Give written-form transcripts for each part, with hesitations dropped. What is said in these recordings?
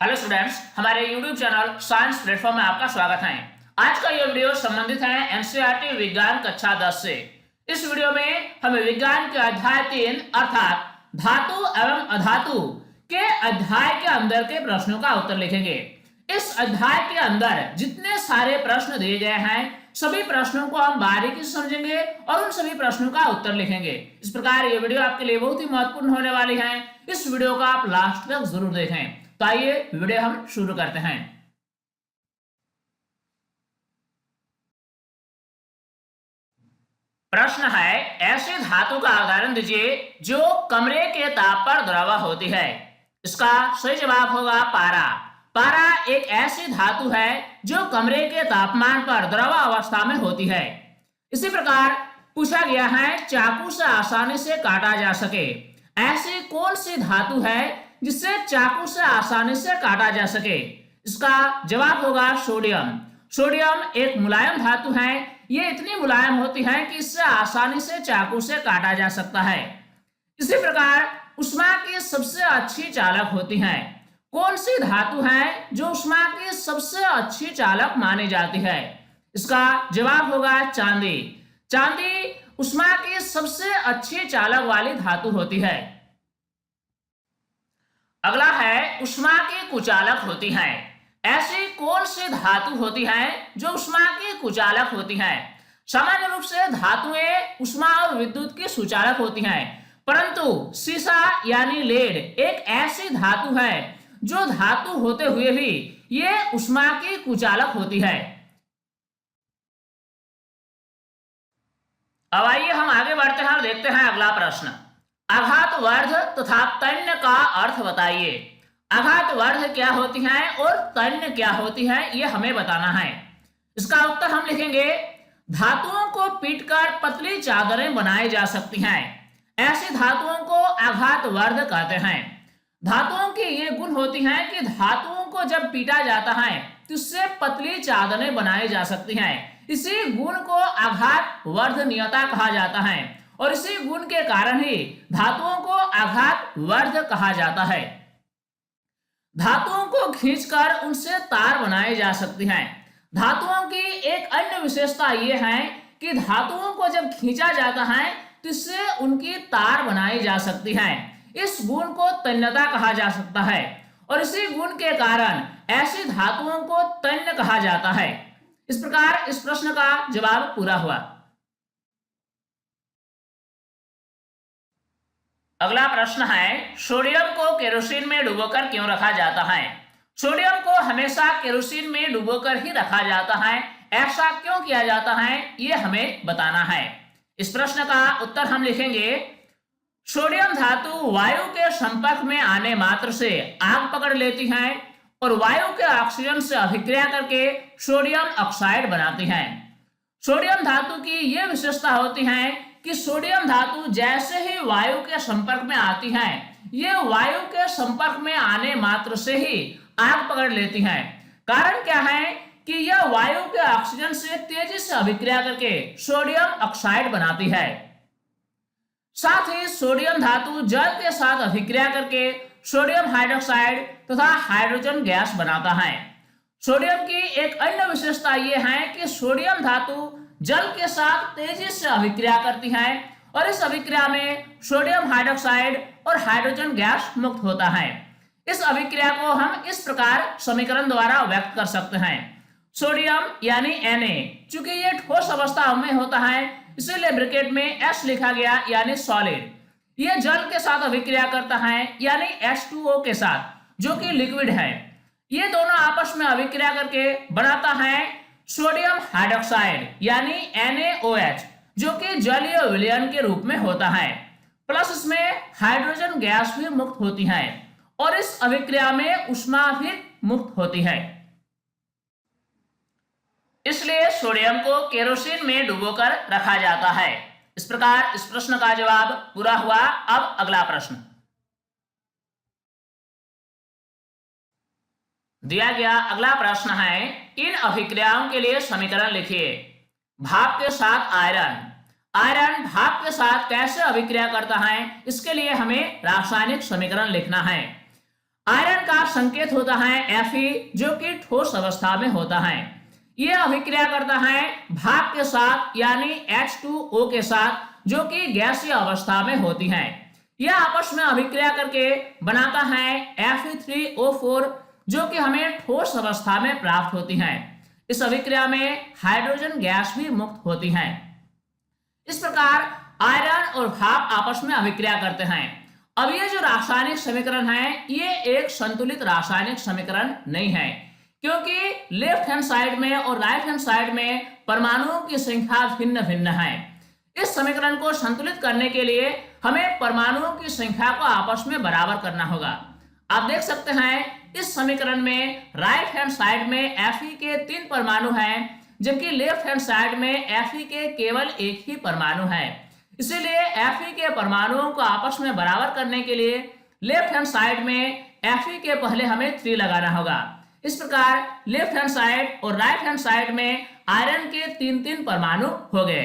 Hello students, हमारे YouTube channel science platform में आपका स्वागत है। आज का यह वीडियो संबंधित है एनसीईआरटी विज्ञान कक्षा 10 से। इस वीडियो में हम विज्ञान के अध्याय 3 अर्थात धातु एवं अधातु के अध्याय के अंदर के प्रश्नों का उत्तर लिखेंगे। इस अध्याय के अंदर जितने सारे प्रश्न दिए गए हैं सभी प्रश्नों को हम बारीकी से समझेंगे और उन सभी प्रश्नों का उत्तर लिखेंगे। इस प्रकार ये वीडियो आपके लिए बहुत ही महत्वपूर्ण होने वाली है। इस वीडियो को आप लास्ट तक जरूर देखें। तो आइए वीडियो हम शुरू करते हैं। प्रश्न है, ऐसी धातु का उदाहरण दीजिए जो कमरे के ताप पर द्रव होती है। इसका सही जवाब होगा पारा। पारा एक ऐसी धातु है जो कमरे के तापमान पर द्रव अवस्था में होती है। इसी प्रकार पूछा गया है, चाकू से आसानी से काटा जा सके। ऐसी कौन सी धातु है जिससे चाकू से आसानी से काटा जा सके? इसका जवाब होगा सोडियम। सोडियम एक मुलायम धातु है। ये इतनी मुलायम होती है कि इससे आसानी से चाकू से काटा जा सकता है। इसी प्रकार ऊष्मा की सबसे अच्छी चालक होती है। कौन सी धातु है जो ऊष्मा की सबसे अच्छी चालक मानी जाती है? इसका जवाब होगा चांदी। चांदी ऊष्मा की सबसे अच्छी चालक वाली धातु होती है। अगला है, ऊष्मा की कुचालक होती है। ऐसी कौन सी धातु होती है जो ऊष्मा की कुचालक होती है? सामान्य रूप से धातुएं ऊष्मा और विद्युत की सुचालक होती हैं, परंतु सीसा यानी लेड एक ऐसी धातु है जो धातु होते हुए भी ये ऊष्मा की कुचालक होती है। अब आइए हम आगे बढ़ते हैं और देखते हैं अगला प्रश्न। आघातवर्ध तथा तन्य का अर्थ बताइए। आघातवर्ध क्या होती है और तन्य क्या होती है, यह हमें बताना है। इसका उत्तर हम लिखेंगे, धातुओं को पीटकर पतली चादरें बनाई जा सकती हैं। ऐसी धातुओं को आघातवर्ध कहते हैं। धातुओं की ये गुण होती हैं कि धातुओं को जब पीटा जाता है तो इससे पतली चादरें बनाई जा सकती हैं। इसी गुण को आघातवर्धनीयता कहा जाता है और इसी गुण के कारण ही धातुओं को आघातवर्ध कहा जाता है। धातुओं को खींचकर उनसे तार बनाए जा सकती हैं। धातुओं की एक अन्य विशेषता यह है कि धातुओं को जब खींचा जाता है तो इससे उनकी तार बनाई जा सकती है। इस गुण को तन्यता कहा जा सकता है और इसी गुण के कारण ऐसी धातुओं को तन्य कहा जाता है। इस प्रकार इस प्रश्न का जवाब पूरा हुआ। अगला प्रश्न है, सोडियम को केरोसिन में डुबोकर क्यों रखा जाता है? सोडियम को हमेशा केरोसिन में डुबोकर ही रखा जाता है। ऐसा क्यों किया जाता है, यह हमें बताना है। इस प्रश्न का उत्तर हम लिखेंगे, सोडियम धातु वायु के संपर्क में आने मात्र से आग पकड़ लेती है और वायु के ऑक्सीजन से अभिक्रिया करके सोडियम ऑक्साइड बनाती है। सोडियम धातु की यह विशेषता होती है कि सोडियम धातु जैसे ही वायु के संपर्क में आती है, ये वायु के संपर्क में आने मात्र से ही आग पकड़ लेती है। कारण क्या है कि यह वायु के ऑक्सीजन से तेजी से अभिक्रिया करके सोडियम ऑक्साइड बनाती है। साथ ही सोडियम धातु जल के साथ अभिक्रिया करके सोडियम हाइड्रोक्साइड तथा हाइड्रोजन गैस बनाता है। सोडियम की एक अन्य विशेषता यह है कि सोडियम धातु जल के साथ तेजी से अभिक्रिया करती है और इस अभिक्रिया में सोडियम हाइड्रोक्साइड और हाइड्रोजन गैस मुक्त होता है। इस अभिक्रिया को हम इस प्रकार समीकरण द्वारा व्यक्त कर सकते हैं। सोडियम यानी Na, चूंकि ये ठोस अवस्था में होता है इसीलिए ब्रैकेट में S लिखा गया यानी सॉलिड। ये जल के साथ अभिक्रिया करता है यानी H2O के साथ जो कि लिक्विड है। ये दोनों आपस में अभिक्रिया करके बनाता है सोडियम हाइड्रोक्साइड यानी NaOH जो कि जलीय विलयन के रूप में होता है। प्लस इसमें हाइड्रोजन गैस भी मुक्त होती है और इस अभिक्रिया में ऊष्मा भी मुक्त होती है। इसलिए सोडियम को केरोसिन में डुबोकर रखा जाता है। इस प्रकार इस प्रश्न का जवाब पूरा हुआ। अब अगला प्रश्न दिया गया अगला प्रश्न है, इन अभिक्रियाओं के लिए समीकरण लिखिए। भाप के साथ आयरन। आयरन भाप के साथ कैसे अभिक्रिया करता है, इसके लिए हमें रासायनिक समीकरण लिखना है। आयरन का संकेत होता है Fe, जो कि ठोस अवस्था में होता है। यह अभिक्रिया करता है भाप के साथ यानी H2O के साथ, जो कि गैसीय अवस्था में होती है। यह आपस में अभिक्रिया करके बनाता है Fe3O4, जो कि हमें ठोस अवस्था में प्राप्त होती है। इस अभिक्रिया में हाइड्रोजन गैस भी मुक्त होती है। इस प्रकार आयरन और भाप आपस में अभिक्रिया करते हैं। अब ये जो रासायनिक समीकरण है, ये एक संतुलित रासायनिक समीकरण नहीं है, क्योंकि लेफ्ट हैंड साइड में और राइट हैंड साइड में परमाणुओं की संख्या भिन्न भिन्न है। इस समीकरण को संतुलित करने के लिए हमें परमाणुओं की संख्या को आपस में बराबर करना होगा। आप देख सकते हैं इस समीकरण में राइट हैंड साइड में Fe के 3 परमाणु हैं, जबकि लेफ्ट हैंड साइड में Fe के केवल एक ही परमाणु है। इसीलिए Fe के परमाणुओं को आपस में बराबर करने के लिए लेफ्ट हैंड साइड में Fe के पहले हमें 3 लगाना होगा। इस प्रकार लेफ्ट हैंड साइड और राइट हैंड साइड में आयरन के 3-3 परमाणु हो गए।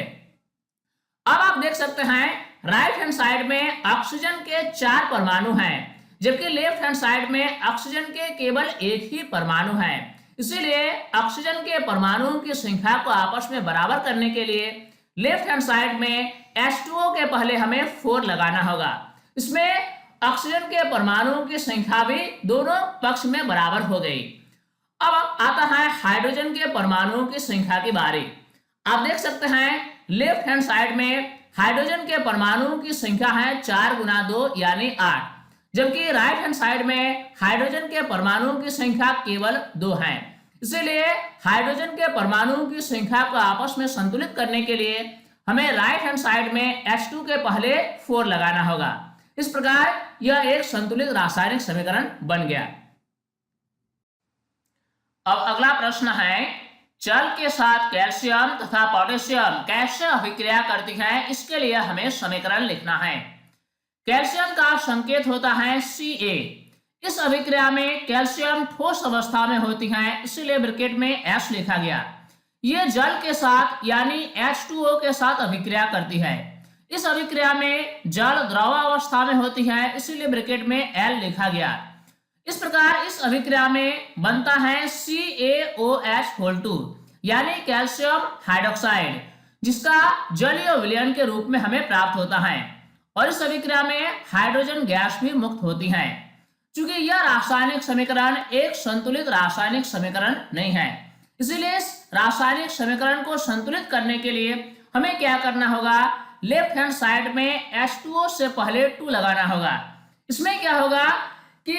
अब आप देख सकते हैं राइट हैंड साइड में ऑक्सीजन के 4 परमाणु हैं, जबकि लेफ्ट हैंड साइड में ऑक्सीजन के केवल एक ही परमाणु है। इसीलिए ऑक्सीजन के परमाणुओं की संख्या को आपस में बराबर करने के लिए लेफ्ट हैंड साइड में H2O के पहले हमें 4 लगाना होगा। इसमें ऑक्सीजन के परमाणुओं की संख्या भी दोनों पक्ष में बराबर हो गई। अब आता है हाइड्रोजन के परमाणुओं की संख्या की बारी। आप देख सकते हैं लेफ्ट हैंड साइड में हाइड्रोजन के परमाणुओं की संख्या है 4 गुना 2 यानी 8, जबकि राइट हैंड साइड में हाइड्रोजन के परमाणुओं की संख्या केवल 2 है। इसीलिए हाइड्रोजन के परमाणुओं की संख्या को आपस में संतुलित करने के लिए हमें राइट हैंड साइड में H2 के पहले 4 लगाना होगा। इस प्रकार यह एक संतुलित रासायनिक समीकरण बन गया। अब अगला प्रश्न है, जल के साथ कैल्शियम तथा पोटेशियम कैसे अभिक्रिया करती है, इसके लिए हमें समीकरण लिखना है। कैल्शियम का संकेत होता है Ca। इस अभिक्रिया में कैल्शियम ठोस अवस्था में होती है, इसीलिए ब्रैकेट में S लिखा गया। यह जल के साथ यानी H2O के साथ अभिक्रिया करती है। इस अभिक्रिया में जल द्रव अवस्था में होती है, इसीलिए ब्रैकेट में L लिखा गया। इस प्रकार इस अभिक्रिया में बनता है CaOH2 यानी कैल्शियम हाइड्रोक्साइड, जिसका जलीय विलयन के रूप में हमें प्राप्त होता है। और इस अभिक्रिया में हाइड्रोजन गैस भी मुक्त होती है। चूंकि यह रासायनिक समीकरण एक संतुलित रासायनिक समीकरण नहीं है, इसीलिए इस रासायनिक समीकरण को संतुलित करने के लिए हमें क्या करना होगा, लेफ्ट हैंड साइड में H2O से पहले 2 लगाना होगा। इसमें क्या होगा कि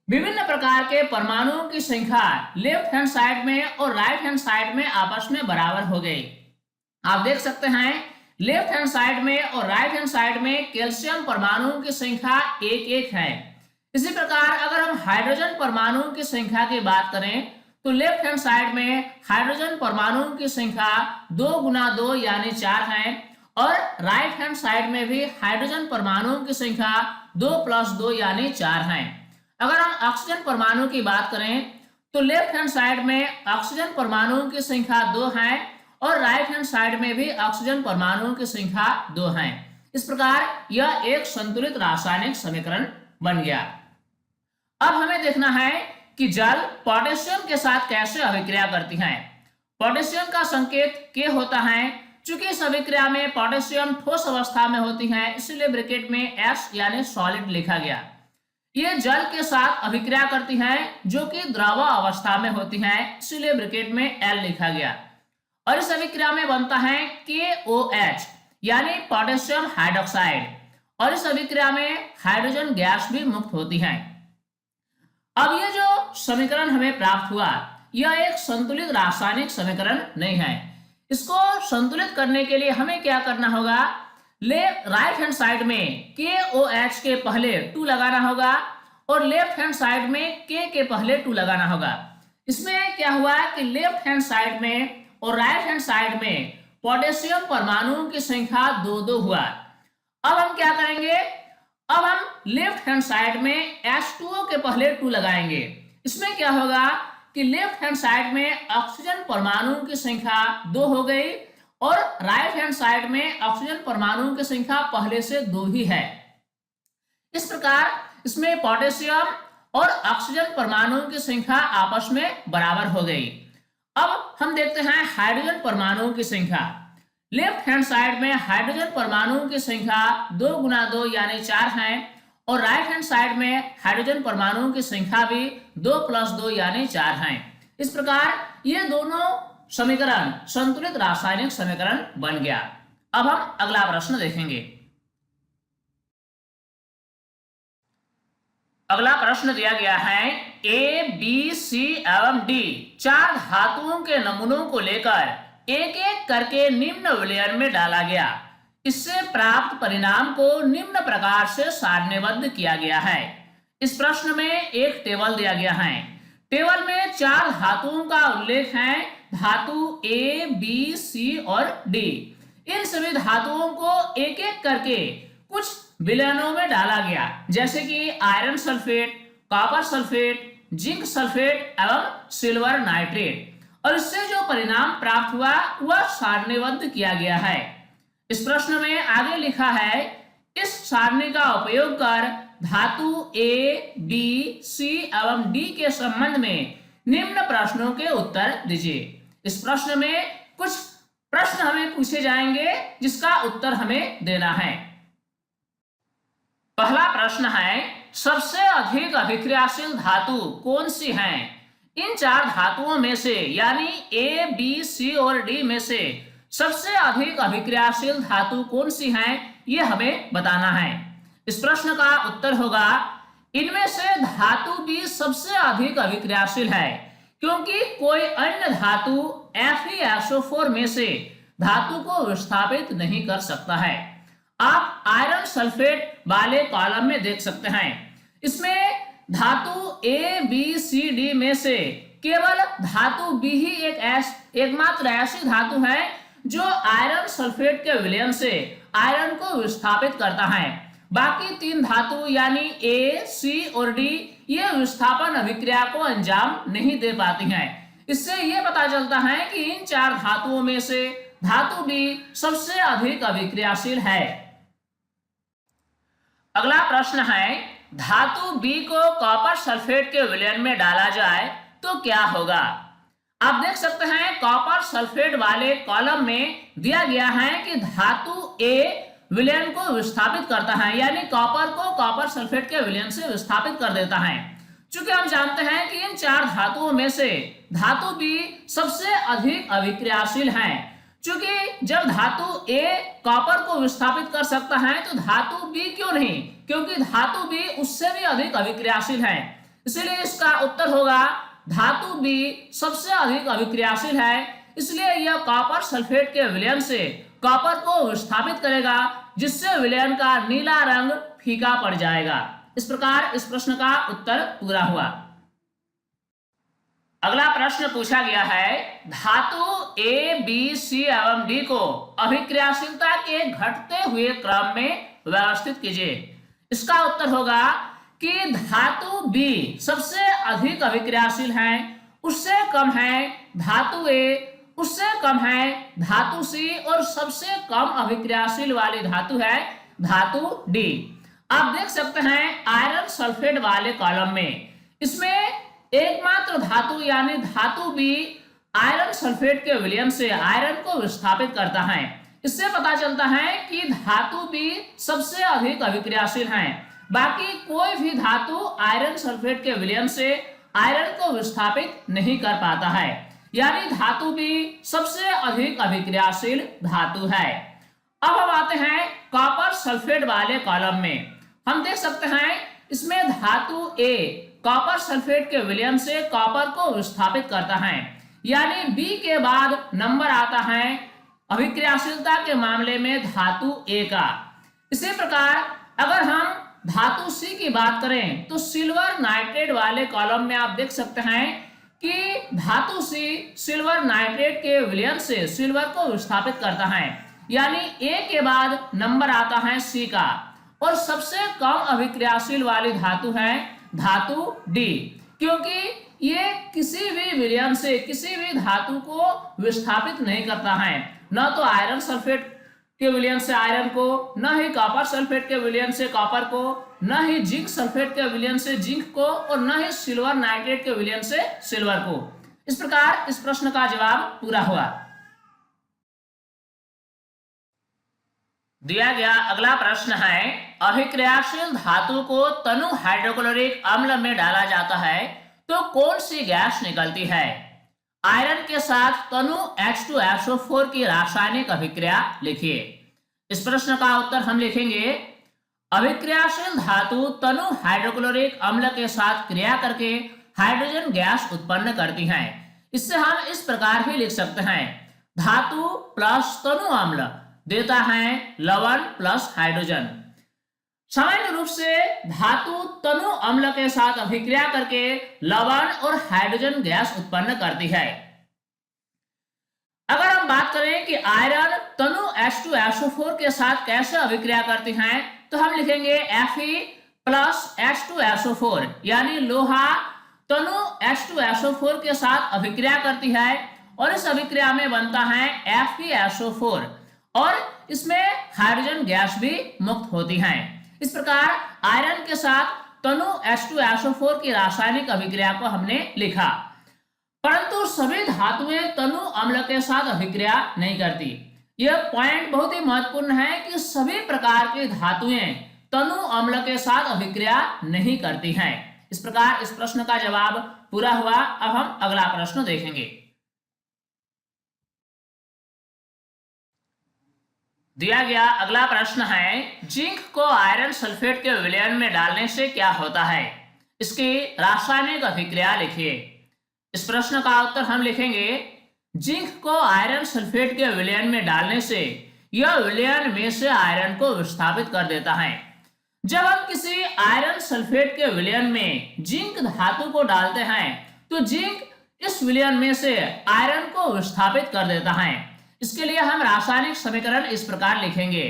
विभिन्न प्रकार के परमाणुओं की संख्या लेफ्ट हैंड साइड में और राइट हैंड साइड में आपस में बराबर हो गई। आप देख सकते हैं लेफ्ट हैंड साइड में और राइट हैंड साइड में कैल्शियम परमाणुओं की संख्या 1-1 है। इसी प्रकार अगर हम हाइड्रोजन परमाणुओं की संख्या की बात करें तो लेफ्ट हैंड साइड में हाइड्रोजन परमाणुओं की संख्या 2 गुना 2 यानी 4 है, और राइट हैंड साइड में भी हाइड्रोजन परमाणुओं की संख्या 2 + 2 यानी 4 है। अगर हम ऑक्सीजन परमाणु की बात करें तो लेफ्ट हैंड साइड में ऑक्सीजन परमाणुओं की संख्या 2 है और राइट हैंड साइड में भी ऑक्सीजन परमाणुओं की संख्या 2 है। इस प्रकार यह एक संतुलित रासायनिक समीकरण बन गया। अब हमें देखना है कि जल पोटेशियम के साथ कैसे अभिक्रिया करती है। पोटेशियम का संकेत K होता है। चूंकि इस अभिक्रिया में पोटेशियम ठोस अवस्था में होती है, इसलिए ब्रैकेट में S यानी सॉलिड लिखा गया। ये जल के साथ अभिक्रिया करती है जो कि द्रव अवस्था में होती है, इसलिए ब्रैकेट में L लिखा गया। और इस अभिक्रिया में बनता है KOH यानी पोटेशियम हाइड्रोक्साइड, और इस अभिक्रिया में हाइड्रोजन गैस भी मुक्त होती है। अब ये जो समीकरण हमें प्राप्त हुआ यह एक संतुलित रासायनिक समीकरण नहीं है। इसको संतुलित करने के लिए हमें क्या करना होगा, राइट हैंड साइड में KOH के पहले 2 लगाना होगा और लेफ्ट हैंड साइड में K के पहले 2 लगाना होगा। इसमें क्या हुआ कि लेफ्ट हैंड साइड में और राइट हैंड साइड में पोटेशियम परमाणुओं की संख्या 2-2 हुआ। अब हम क्या करेंगे, अब हम लेफ्ट हैंड साइड में H2O के पहले 2 लगाएंगे। इसमें क्या होगा कि लेफ्ट हैंड साइड में ऑक्सीजन परमाणुओं की संख्या 2 हो गई और राइट हैंड साइड में ऑक्सीजन परमाणुओं की संख्या पहले से 2 ही है। इस प्रकार इसमें पोटेशियम और ऑक्सीजन परमाणुओं की संख्या आपस में बराबर हो गई। अब हम देखते हैं हाइड्रोजन परमाणुओं की संख्या। लेफ्ट हैंड साइड में हाइड्रोजन परमाणुओं की संख्या 2 × 2 यानी 4 है, और राइट हैंड साइड में हाइड्रोजन परमाणुओं की संख्या भी 2 + 2 यानी 4 है। इस प्रकार ये दोनों समीकरण संतुलित रासायनिक समीकरण बन गया। अब हम अगला प्रश्न देखेंगे। अगला प्रश्न दिया गया है ए, बी, सी एवं डी 4 धातुओं के नमूनों को लेकर एक एक करके निम्न विलयन में डाला गया। इससे प्राप्त परिणाम को निम्न प्रकार से सारणीबद्ध किया गया है। इस प्रश्न में एक टेबल दिया गया है। टेबल में 4 धातुओं का उल्लेख है, धातु ए, बी, सी और डी। इन सभी धातुओं को एक एक करके कुछ विलयनों में डाला गया, जैसे कि iron sulphate, copper sulphate, zinc sulphate एवं सिल्वर नाइट्रेट, और इससे जो परिणाम प्राप्त हुआ वह सारणीबद्ध किया गया है। इस प्रश्न में आगे लिखा है, इस सारणी का उपयोग कर धातु ए, बी, सी एवं डी के संबंध में निम्न प्रश्नों के उत्तर दीजिए। इस प्रश्न में कुछ प्रश्न हमें पूछे जाएंगे जिसका उत्तर हमें देना है। पहला प्रश्न है, सबसे अधिक अभिक्रियाशील धातु कौन सी है? इन 4 धातुओं में से यानी ए, बी, सी और डी में से सबसे अधिक अभिक्रियाशील धातु कौन सी है, ये हमें बताना है। इस प्रश्न का उत्तर होगा, इनमें से धातु बी सबसे अधिक अभिक्रियाशील है, क्योंकि कोई अन्य धातु FeSO4 में से धातु को विस्थापित नहीं कर सकता है। आप आयरन सल्फेट वाले कॉलम में देख सकते हैं, इसमें धातु ए, बी, सी, डी में से केवल धातु बी ही एकमात्र ऐसी धातु है जो आयरन सल्फेट के विलयन से आयरन को विस्थापित करता है। बाकी 3 धातु यानी ए, सी और डी ये विस्थापन अभिक्रिया को अंजाम नहीं दे पाती हैं। इससे यह पता चलता है कि इन 4 धातुओं में से धातु बी सबसे अधिक अभिक्रियाशील है। अगला प्रश्न है, धातु बी को कॉपर सल्फेट के विलयन में डाला जाए तो क्या होगा? आप देख सकते हैं कॉपर सल्फेट वाले कॉलम में दिया गया है कि धातु ए विलयन को विस्थापित करता है, यानी कॉपर को कॉपर सल्फेट के विलयन से विस्थापित कर देता है। चूंकि हम जानते हैं कि इन 4 धातुओं में से धातु बी सबसे अधिक अभिक्रियाशील है। चूंकि जब धातु ए कॉपर को विस्थापित कर सकता है तो धातु बी क्यों नहीं, क्योंकि धातु बी उससे भी अधिक अभिक्रियाशील है। इसलिए इसका उत्तर होगा धातु बी सबसे अधिक अभिक्रियाशील है, इसलिए यह कॉपर सल्फेट के विलयन से कॉपर को विस्थापित करेगा, जिससे विलयन का नीला रंग फीका पड़ जाएगा। इस प्रकार इस प्रश्न का उत्तर पूरा हुआ। अगला प्रश्न पूछा गया है, धातु ए, बी, सी एवं डी को अभिक्रियाशीलता के घटते हुए क्रम में व्यवस्थित कीजिए। इसका उत्तर होगा कि धातु बी सबसे अधिक अभिक्रियाशील है, उससे कम है धातु ए, उससे कम है धातु सी और सबसे कम अभिक्रियाशील वाली धातु है धातु डी। आप देख सकते हैं आयरन सल्फेट वाले कॉलम में, इसमें एकमात्र धातु यानी धातु बी आयरन सल्फेट के विलयन से आयरन को विस्थापित करता है। इससे पता चलता है कि धातु बी सबसे अधिक अभिक्रियाशील है। बाकी कोई भी धातु आयरन सल्फेट के विलयन से आयरन को विस्थापित नहीं कर पाता है, यानी धातु बी सबसे अधिक अभिक्रियाशील धातु है। अब हम आते हैं कॉपर सल्फेट वाले कॉलम में। हम देख सकते हैं इसमें धातु ए कॉपर सल्फेट के विलयन से कॉपर को विस्थापित करता है, यानी बी के बाद नंबर आता है अभिक्रियाशीलता के मामले में धातु ए का। इसी प्रकार अगर हम धातु सी की बात करें तो सिल्वर नाइट्रेट वाले कॉलम में आप देख सकते हैं कि धातु सी सिल्वर नाइट्रेट के विलयन से सिल्वर को विस्थापित करता है, यानी ए के बाद नंबर आता है सी का, और सबसे कम अभिक्रियाशील वाली धातु है धातु डी, क्योंकि ये किसी भी विलयन से किसी भी धातु को विस्थापित नहीं करता है, न तो आयरन सल्फेट के विलयन से आयरन को, न ही कॉपर सल्फेट के विलयन से कॉपर को, न ही जिंक सल्फेट के विलयन से जिंक को, और न ही सिल्वर नाइट्रेट के विलयन से सिल्वर को। इस प्रकार इस प्रश्न का जवाब पूरा हुआ। दिया गया अगला प्रश्न है, अभिक्रियाशील धातु को तनु हाइड्रोक्लोरिक अम्ल में डाला जाता है तो कौन सी गैस निकलती है? आयरन के साथ तनु H2SO4 की रासायनिक अभिक्रिया लिखिए। इस प्रश्न का उत्तर हम लिखेंगे, अभिक्रियाशील धातु तनु हाइड्रोक्लोरिक अम्ल के साथ क्रिया करके हाइड्रोजन गैस उत्पन्न करती हैं। इससे हम इस प्रकार भी लिख सकते हैं, धातु प्लस तनु अम्ल देता है लवण प्लस हाइड्रोजन। सामान्य रूप से धातु तनु अम्ल के साथ अभिक्रिया करके लवण और हाइड्रोजन गैस उत्पन्न करती है। अगर हम बात करें कि आयरन तनु H2SO4 के साथ कैसे अभिक्रिया करती हैं, तो हम लिखेंगे Fe प्लस H2SO4, यानी लोहा तनु H2SO4 के साथ अभिक्रिया करती है और इस अभिक्रिया में बनता है FeSO4 और इसमें हाइड्रोजन गैस भी मुक्त होती है। इस प्रकार आयरन के साथ तनु H2SO4 की रासायनिक अभिक्रिया को हमने लिखा, परंतु सभी धातुएं तनु अम्ल के साथ अभिक्रिया नहीं करती। यह पॉइंट बहुत ही महत्वपूर्ण है कि सभी प्रकार की धातुएं तनु अम्ल के साथ अभिक्रिया नहीं करती हैं। इस प्रकार इस प्रश्न का जवाब पूरा हुआ। अब हम अगला प्रश्न देखेंगे। दिया गया अगला प्रश्न है, जिंक को आयरन सल्फेट के विलयन में डालने से क्या होता है? इसकी रासायनिक अभिक्रिया लिखिए। इस प्रश्न का उत्तर हम लिखेंगे, जिंक को आयरन सल्फेट के विलयन में डालने से यह विलयन में से आयरन को विस्थापित कर देता है। जब हम किसी आयरन सल्फेट के विलयन में जिंक धातु को डालते हैं तो जिंक इस विलयन में से आयरन को विस्थापित कर देता है। इसके लिए हम रासायनिक समीकरण इस प्रकार लिखेंगे,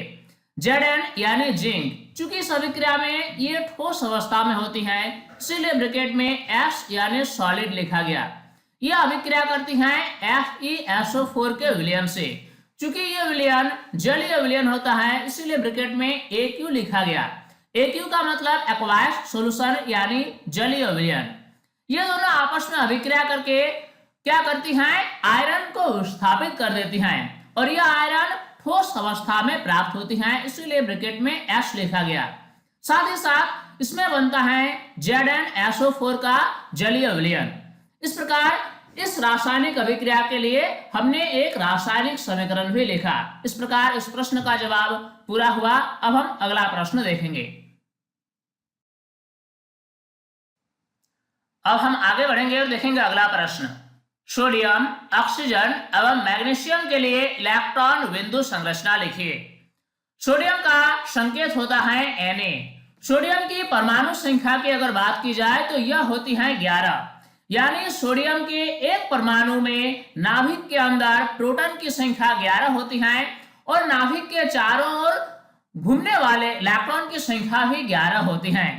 Zn यानी जिंक, चूंकि इस अभिक्रिया में ये ठोस अवस्था में होती है इसलिए ब्रैकेट में S यानी सॉलिड लिखा गया। यह अभिक्रिया करती हैं FeSO4 के विलयन से। चूंकि यह विलयन जलीय विलयन होता है इसलिए ब्रैकेट में Aq लिखा गया। Aq का मतलब एक्वायस सॉल्यूशन यानी जलीय विलयन। ये दोनों आपस में अभिक्रिया करके क्या करती हैं? आयरन को विस्थापित कर देती हैं और यह आयरन ठोस अवस्था में प्राप्त होती हैं, इसीलिए ब्रैकेट में S लिखा गया। साथ ही साथ इसमें बनता है ZnSO4 का जलीय विलयन। इस प्रकार इस रासायनिक अभिक्रिया के लिए हमने एक रासायनिक समीकरण भी लिखा। इस प्रकार इस प्रश्न का जवाब पूरा हुआ। अब हम अगला प्रश्न देखेंगे। अब हम आगे बढ़ेंगे और देखेंगे अगला प्रश्न, सोडियम, ऑक्सीजन एवं मैग्नीशियम के लिए इलेक्ट्रॉन बिंदु संरचना लिखिए। सोडियम का संकेत होता है Na। सोडियम की परमाणु संख्या की अगर बात की जाए तो यह होती है 11, यानी सोडियम के एक परमाणु में नाभिक के अंदर प्रोटॉन की संख्या 11 होती है और नाभिक के चारों ओर घूमने वाले इलेक्ट्रॉन की संख्या भी 11 होती है।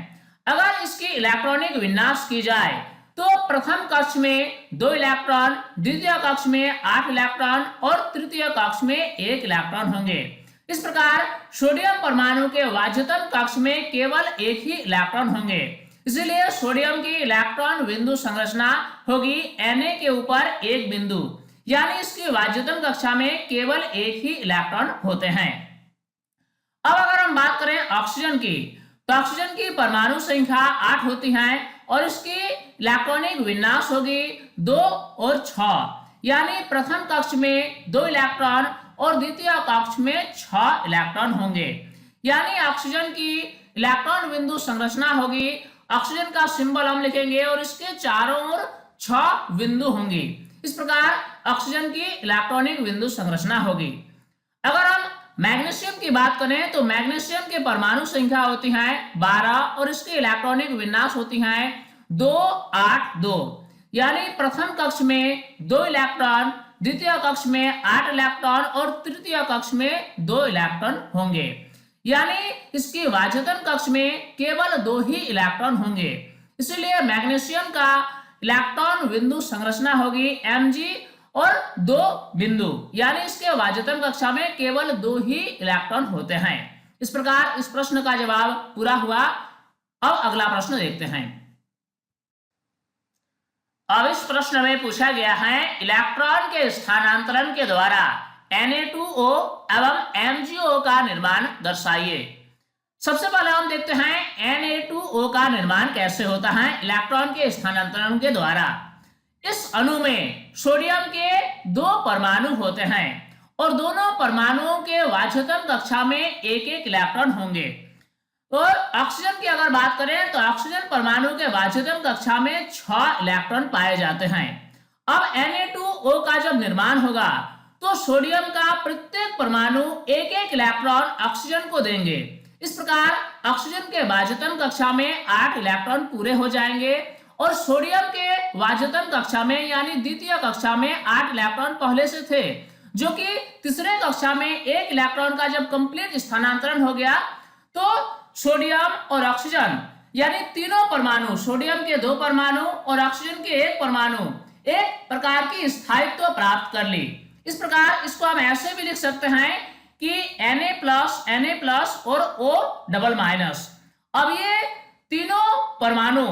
अगर इसकी इलेक्ट्रॉनिक विन्यास की जाए तो प्रथम कक्ष में 2 इलेक्ट्रॉन, द्वितीय कक्ष में 8 इलेक्ट्रॉन और तृतीय कक्ष में 1 इलेक्ट्रॉन होंगे। इस प्रकार सोडियम परमाणु के बाह्यतम कक्ष में केवल 1 ही इलेक्ट्रॉन होंगे। इसलिए सोडियम की इलेक्ट्रॉन बिंदु संरचना होगी Na के ऊपर 1 बिंदु, यानी इसकी बाह्यतम कक्षा में केवल 1 ही इलेक्ट्रॉन होते हैं। अब अगर हम बात करें ऑक्सीजन की, तो ऑक्सीजन की परमाणु संख्या 8 होती है और इसकी इलेक्ट्रॉनिक विन्यास होगी 2 और 6, यानी प्रथम कक्ष में 2 इलेक्ट्रॉन और द्वितीय कक्ष में 6 इलेक्ट्रॉन होंगे। यानी ऑक्सीजन की इलेक्ट्रॉन बिंदु संरचना होगी, ऑक्सीजन का सिंबल हम लिखेंगे और इसके चारों ओर 6 बिंदु होंगी। इस प्रकार ऑक्सीजन की इलेक्ट्रॉनिक बिंदु संरचना होगी। अगर हम मैग्नीशियम की बात करें तो मैग्नीशियम के परमाणु संख्या होती है 12 और इसकी इलेक्ट्रॉनिक विन्यास होती है 2, 8, 2, यानी प्रथम कक्ष में 2 इलेक्ट्रॉन, द्वितीय कक्ष में 8 इलेक्ट्रॉन और तृतीय कक्ष में 2 इलेक्ट्रॉन होंगे। यानी इसकी बाह्यतम कक्ष में केवल 2 ही इलेक्ट्रॉन होंगे। इसलिए मैग्नीशियम का इलेक्ट्रॉन बिंदु संरचना होगी Mg और 2 बिंदु, यानी इसके वाज्यतम कक्षा में केवल 2 ही इलेक्ट्रॉन होते हैं। इस प्रकार इस प्रश्न का जवाब पूरा हुआ। अब अगला प्रश्न देखते हैं। अब इस प्रश्न में पूछा गया है इलेक्ट्रॉन के स्थानांतरण के द्वारा Na2O एवं MgO का निर्माण दर्शाइए। सबसे पहले हम देखते हैं Na2O का निर्माण कैसे होता है इलेक्ट्रॉन के स्थानांतरण के द्वारा। इस अणु में सोडियम के 2 परमाणु होते हैं और दोनों परमाणुओं के वाज्यतम कक्षा में एक एक इलेक्ट्रॉन होंगे। और ऑक्सीजन की अगर बात करें तो ऑक्सीजन परमाणु के वाज्यतम कक्षा में 6 इलेक्ट्रॉन पाए जाते हैं। अब Na2O का जब निर्माण होगा तो सोडियम का प्रत्येक परमाणु एक एक इलेक्ट्रॉन ऑक्सीजन को देंगे। इस प्रकार ऑक्सीजन के वाज्यतम कक्षा में 8 इलेक्ट्रॉन पूरे हो जाएंगे और सोडियम के वाज्यतम कक्षा में यानी द्वितीय कक्षा में 8 इलेक्ट्रॉन पहले से थे, जो कि तीसरे कक्षा में 1 इलेक्ट्रॉन का जब कंप्लीट स्थानांतरण हो गया तो सोडियम और ऑक्सीजन यानी तीनों परमाणु, सोडियम के 2 परमाणु और ऑक्सीजन के 1 परमाणु एक प्रकार की स्थायित्व प्राप्त कर ली। इस प्रकार इसको हम ऐसे भी लिख सकते हैं कि Na+ और O-। अब ये तीनों परमाणु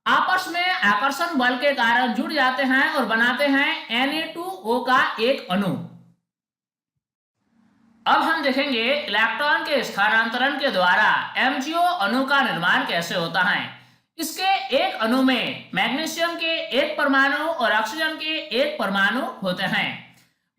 आपस में आकर्षण बल के कारण जुड़ जाते हैं और बनाते हैं Na2O का एक अणु। अब हम देखेंगे इलेक्ट्रॉन के स्थानांतरण के द्वारा MgO अणु का निर्माण कैसे होता है। इसके एक अणु में मैग्नीशियम के 1 परमाणु और ऑक्सीजन के 1 परमाणु होते हैं।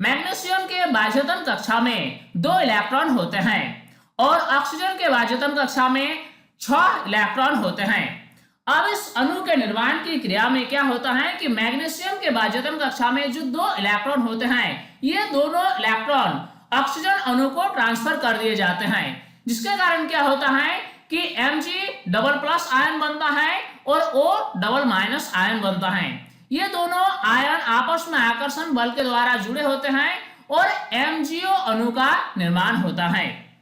मैग्नीशियम के वाज्यतम कक्षा में 2 इलेक्ट्रॉन होते हैं और ऑक्सीजन के वाज्यतम कक्षा में 6 इलेक्ट्रॉन होते हैं। अब इस अणु के निर्माण की क्रिया में क्या होता है कि मैग्नीशियम के वाज्यतम कक्षा में जो 2 इलेक्ट्रॉन होते हैं, ये दोनों इलेक्ट्रॉन ऑक्सीजन अणु को ट्रांसफर कर दिए जाते हैं, जिसके कारण क्या होता है कि Mg++ आयन बनता है और O⸻- आयन बनता है। ये दोनों आयन आपस में आकर्षण बल के द्वारा जुड़े होते हैं और MgO अणु का निर्माण होता है।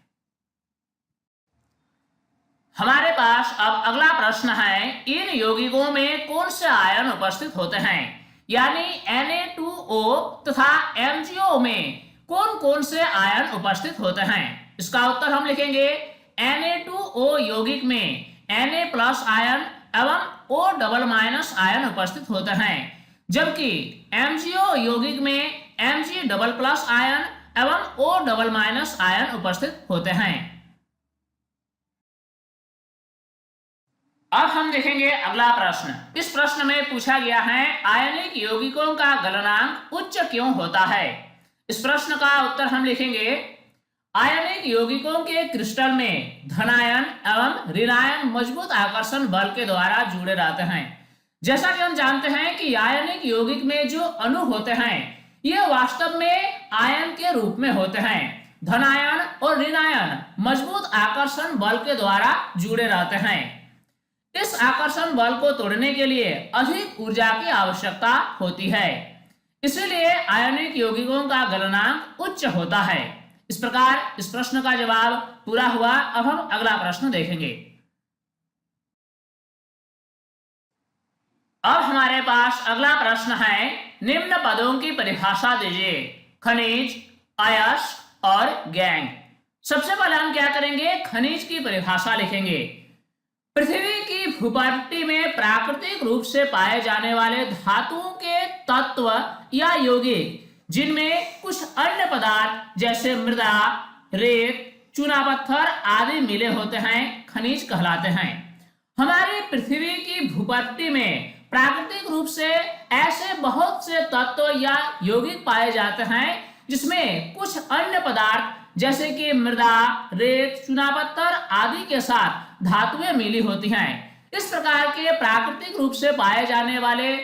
हमारे पास अब अगला प्रश्न है, इन यौगिकों में कौन से आयन उपस्थित होते हैं, यानी Na2O तथा MgO में कौन कौन से आयन उपस्थित होते हैं। इसका उत्तर हम लिखेंगे Na2O यौगिक में Na+ आयन एवं O⸻- आयन उपस्थित होते हैं, जबकि MgO यौगिक में Mg++ आयन एवं O⸻- आयन उपस्थित होते हैं। अब हम देखेंगे अगला प्रश्न। इस प्रश्न में पूछा गया है आयनिक यौगिकों का गलनांक उच्च क्यों होता है। इस प्रश्न का उत्तर हम लिखेंगे आयनिक यौगिकों के क्रिस्टल में धनायन एवं ऋणायन मजबूत आकर्षण बल के द्वारा जुड़े रहते हैं। जैसा कि हम जानते हैं कि आयनिक यौगिक में जो अणु होते हैं ये वास्तव में आयन के रूप में होते हैं। धनायन और ऋणायन मजबूत आकर्षण बल के द्वारा जुड़े रहते हैं। इस आकर्षण बल को तोड़ने के लिए अधिक ऊर्जा की आवश्यकता होती है, इसीलिए आयनिक यौगिकों का गलनांक उच्च होता है। इस प्रकार इस प्रश्न का जवाब पूरा हुआ। अब हम अगला प्रश्न देखेंगे। अब हमारे पास अगला प्रश्न है, निम्न पदों की परिभाषा दीजिए। खनिज, अयस्क और गैंग। सबसे पहले हम क्या करेंगे, खनिज की परिभाषा लिखेंगे। पृथ्वी की भूपट्टी में प्राकृतिक रूप से पाए जाने वाले धातुओं के तत्व या यौगिक जिनमें कुछ अन्य पदार्थ जैसे मृदा, रेत, चूना पत्थर आदि मिले होते हैं, खनिज कहलाते हैं। हमारी पृथ्वी की भूपट्टी में प्राकृतिक रूप से ऐसे बहुत से तत्व या यौगिक पाए जाते हैं जिसमें कुछ अन्य पदार्थ जैसे कि मृदा, रेत, चूना पत्थर आदि के साथ धातुएं मिली होती हैं। इस प्रकार के प्राकृतिक रूप से पाए जाने वाले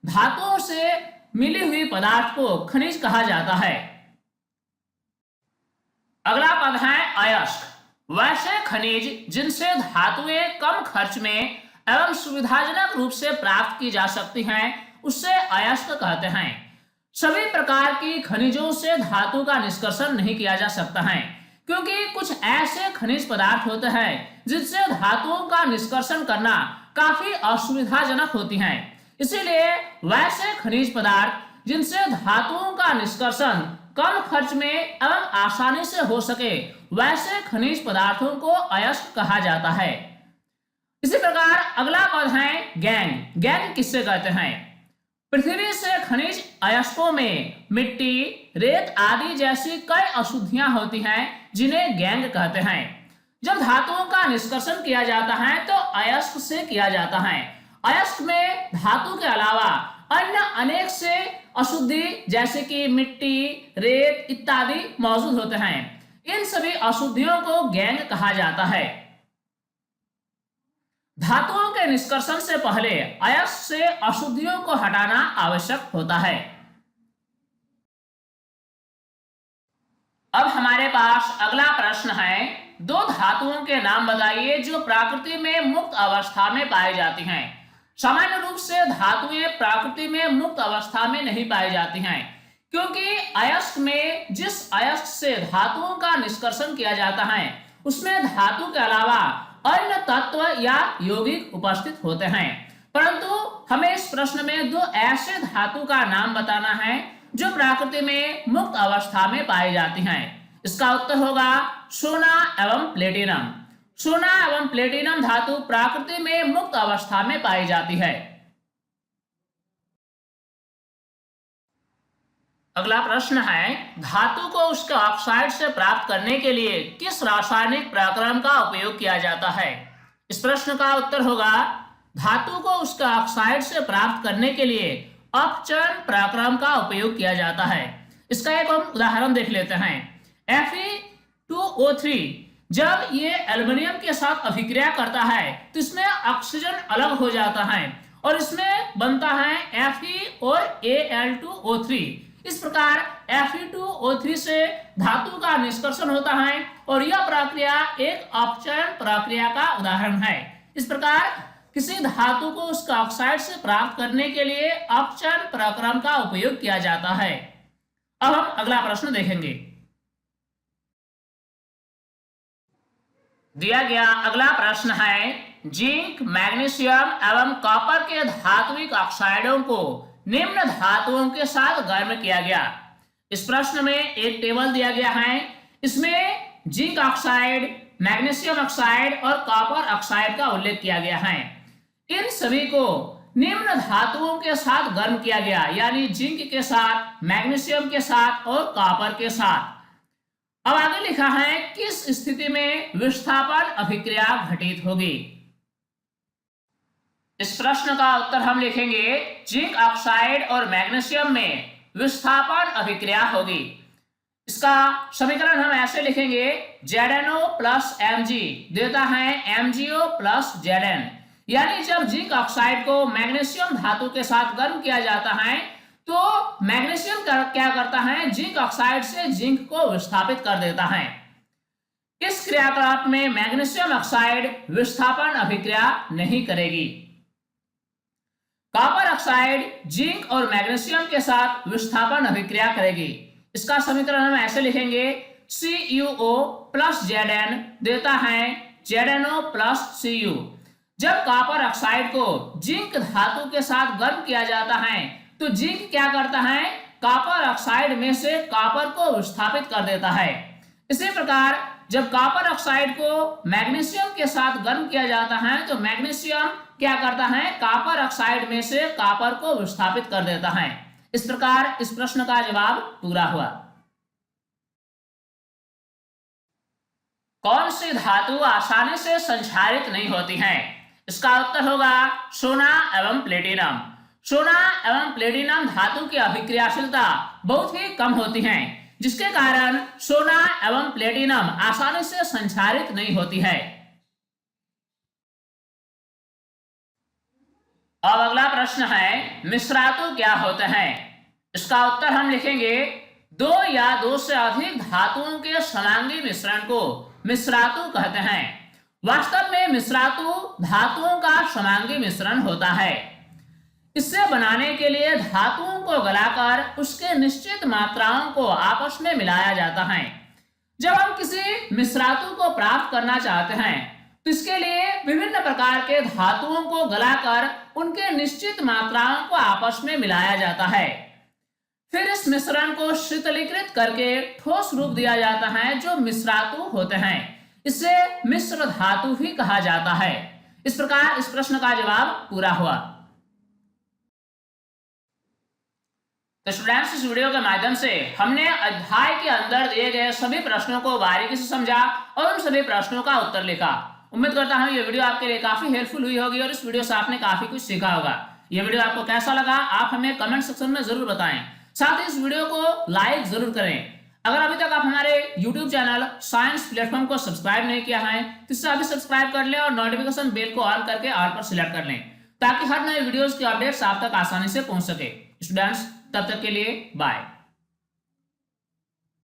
धातुओं से मिली हुई पदार्थ को खनिज कहा जाता है। अगला पद है अयस्क। वैसे खनिज जिनसे धातुएं कम खर्च में एवं सुविधाजनक रूप से प्राप्त की जा सकती हैं उससे अयस्क कहते हैं। सभी प्रकार की खनिजों से धातु का निष्कर्षण नहीं किया जा सकता है, क्योंकि कुछ ऐसे खनिज पदार्थ होते हैं जिनसे धातुओं का निष्कर्षण करना काफी असुविधाजनक होती हैं। इसीलिए वैसे खनिज पदार्थ जिनसे धातुओं का निष्कर्षण कम खर्च में एवं आसानी से हो सके, वैसे खनिज पदार्थों को अयस्क कहा जाता है। इसी प्रकार अगला पद है गैंग। गैंग किससे कहते हैं? पृथ्वी से खनिज अयस्कों में मिट्टी, रेत आदि जैसी कई अशुद्धियां होती हैं, जिन्हें गैंग कहते हैं। जब धातुओं का निष्कर्षण किया जाता है तो अयस्क से किया जाता है। अयस्क में धातु के अलावा अन्य अनेक से अशुद्धि जैसे कि मिट्टी, रेत इत्यादि मौजूद होते हैं। इन सभी अशुद्धियों को गैंग कहा जाता है। धातुओं के निष्कर्षण से पहले अयस्क से अशुद्धियों को हटाना आवश्यक होता है। अब हमारे पास अगला प्रश्न है, दो धातुओं के नाम बताइए जो प्रकृति में मुक्त अवस्था में पाई जाती हैं। सामान्य रूप से धातुएं प्रकृति में मुक्त अवस्था में नहीं पाई जाती हैं, क्योंकि अयस्क में जिस अयस्क से धातुओं का निष्कर्षण किया जाता है उसमें धातु के अलावा अन्य तत्व या यौगिक उपस्थित होते हैं। परंतु हमें इस प्रश्न में दो ऐसे धातु का नाम बताना है जो प्रकृति में मुक्त अवस्था में पाई जाती हैं। इसका उत्तर होगा सोना एवं प्लेटिनम। सोना एवं प्लेटिनम धातु प्रकृति में मुक्त अवस्था में पाई जाती है। अगला प्रश्न है, धातु को उसके ऑक्साइड से प्राप्त करने के लिए किस रासायनिक प्रक्रम का उपयोग किया जाता है? इस प्रश्न का उत्तर होगा, धातु को उसके ऑक्साइड से प्राप्त करने के लिए अपचरण प्रक्रम का उपयोग किया जाता है। इसका एक हम उदाहरण देख लेते हैं। Fe2O3 जब ये एल्युमिनियम के साथ अभिक्रिया करता है तो इसमें ऑक्सीजन अलग हो जाता है और इसमें बनता है Fe और Al2O3। इस प्रकार Fe2O3 से धातु का निष्कर्षण होता है और यह प्रक्रिया एक अपचरण प्रक्रिया का उदाहरण है। इस प्रकार किसी धातु को उसका ऑक्साइड से प्राप्त करने के लिए अपचरण प्रक्रम का उपयोग किया जाता है। अब हम अगला प्रश्न देखेंगे। दिया गया अगला प्रश्न है, जिंक, मैग्नीशियम एवं कॉपर के धात्विक ऑक्साइडों को निम्न धातुओं के साथ गर्म किया गया। इस प्रश्न में एक टेबल दिया गया है। इसमें जिंक ऑक्साइड, मैग्नीशियम ऑक्साइड और कॉपर ऑक्साइड का उल्लेख किया गया है। इन सभी को निम्न धातुओं के साथ गर्म किया गया, यानी जिंक के साथ, मैग्नीशियम के साथ और कॉपर के साथ। अब आगे लिखा है, किस स्थिति में विस्थापन अभिक्रिया घटित होगी? इस प्रश्न का उत्तर हम लिखेंगे, जिंक ऑक्साइड और मैग्नीशियम में विस्थापन अभिक्रिया होगी। इसका समीकरण हम ऐसे लिखेंगे, ZnO प्लस Mg देता है MgO प्लस Zn। यानी जब जिंक ऑक्साइड को मैग्नीशियम धातु के साथ गर्म किया जाता है तो मैग्नीशियम क्या करता है, जिंक ऑक्साइड से जिंक को विस्थापित कर देता है। इस क्रियाकलाप में मैग्नीशियम ऑक्साइड विस्थापन अभिक्रिया नहीं करेगी। कॉपर ऑक्साइड जिंक और मैग्नीशियम के साथ विस्थापन अभिक्रिया करेगी। इसका समीकरण हम ऐसे लिखेंगे, CuO प्लस Zn देता है ZnO प्लस Cu। जब कॉपर ऑक्साइड को जिंक धातु के साथ गर्म किया जाता है तो जिंक क्या करता है, कॉपर ऑक्साइड में से कॉपर को विस्थापित कर देता है। इसी प्रकार जब कॉपर ऑक्साइड को मैग्नीशियम के साथ गर्म किया जाता है तो मैग्नीशियम क्या करता है, कॉपर ऑक्साइड में से कॉपर को विस्थापित कर देता है। इस प्रकार इस प्रश्न का जवाब पूरा हुआ। कौन सी धातु आसानी से संक्षारित नहीं होती है? इसका उत्तर होगा सोना एवं प्लेटिनम। सोना एवं प्लेटिनम धातु की अभिक्रियाशीलता बहुत ही कम होती है, जिसके कारण सोना एवं प्लेटिनम आसानी से संक्षारित नहीं होती है। अब अगला प्रश्न है, मिश्रातु क्या होते हैं? इसका उत्तर हम लिखेंगे, दो या दो से अधिक धातुओं के समांगी मिश्रण को मिश्रातु कहते हैं। वास्तव में मिश्रातु धातुओं का समांगी मिश्रण होता है। इसे बनाने के लिए धातुओं को गलाकर उसके निश्चित मात्राओं को आपस में मिलाया जाता है। जब हम किसी मिश्रातु को प्राप्त करना चाहते हैं तो इसके लिए विभिन्न प्रकार के धातुओं को गलाकर उनके निश्चित मात्राओं को आपस में मिलाया जाता है। फिर इस मिश्रण को शीतलीकृत करके ठोस रूप दिया जाता है जो मिश्रातु होते हैं। इसे मिश्र धातु भी कहा जाता है। इस प्रकार इस प्रश्न का जवाब पूरा हुआ। तो स्टूडेंट्स, इस वीडियो के माध्यम से हमने अध्याय के अंदर दिए गए सभी प्रश्नों को बारीकी से समझा और उन सभी प्रश्नों का उत्तर लिखा। उम्मीद करता हूं ये वीडियो आपके लिए काफी हेल्पफुल हुई होगी और इस वीडियो से आपने काफी कुछ सीखा होगा। ये वीडियो आपको कैसा लगा आप हमें कमेंट सेक्शन में जरूर बताएं। साथ ही इस वीडियो को लाइक जरूर करें। अगर अभी तक आप हमारे YouTube चैनल साइंस प्लेटफॉर्म को सब्सक्राइब नहीं किया है तो इसे अभी सब्सक्राइब कर लें और नोटिफिकेशन बेल को ऑन करके ऑल पर सिलेक्ट कर लें ताकि हर नए वीडियोस की अपडेट्स आप तक आसानी से पहुंच सके। स्टूडेंट्स, तब तक के लिए बाय।